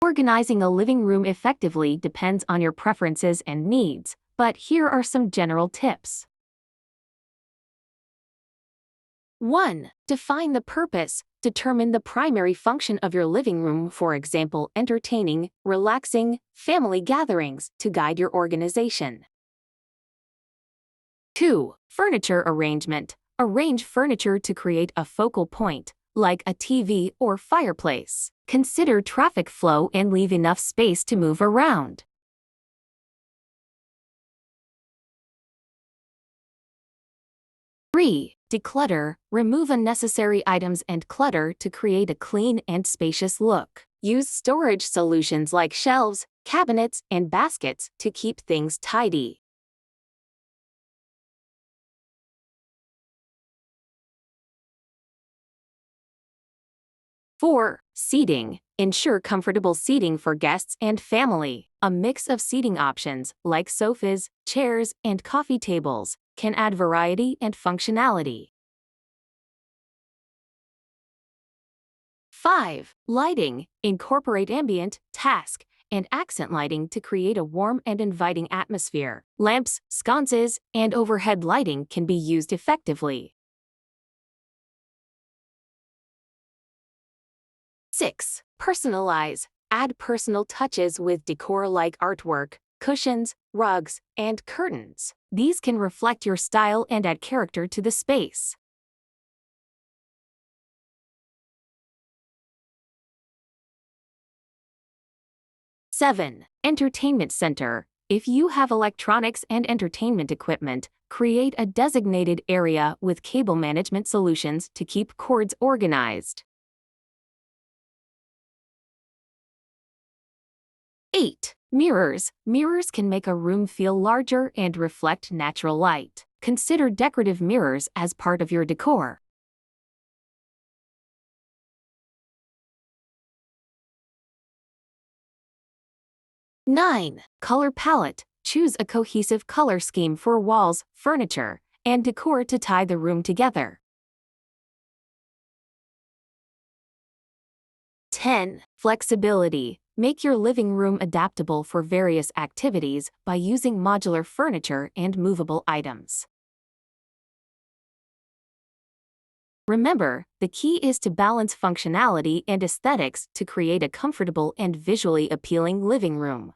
Organizing a living room effectively depends on your preferences and needs, but here are some general tips. 1. Define the purpose. Determine the primary function of your living room, for example, entertaining, relaxing, family gatherings, to guide your organization. 2. Furniture arrangement. Arrange furniture to create a focal point, like a TV or fireplace. Consider traffic flow and leave enough space to move around. 3. Declutter. Remove unnecessary items and clutter to create a clean and spacious look. Use storage solutions like shelves, cabinets, and baskets to keep things tidy. 4. Seating. Ensure comfortable seating for guests and family. A mix of seating options, like sofas, chairs, and coffee tables, can add variety and functionality. 5. Lighting. Incorporate ambient, task, and accent lighting to create a warm and inviting atmosphere. Lamps, sconces, and overhead lighting can be used effectively. 6. Personalize. Add personal touches with decor like artwork, cushions, rugs, and curtains. These can reflect your style and add character to the space. 7. Entertainment center. If you have electronics and entertainment equipment, create a designated area with cable management solutions to keep cords organized. 8. Mirrors. Mirrors can make a room feel larger and reflect natural light. Consider decorative mirrors as part of your decor. 9. Color palette. Choose a cohesive color scheme for walls, furniture, and decor to tie the room together. 10. Flexibility. Make your living room adaptable for various activities by using modular furniture and movable items. Remember, the key is to balance functionality and aesthetics to create a comfortable and visually appealing living room.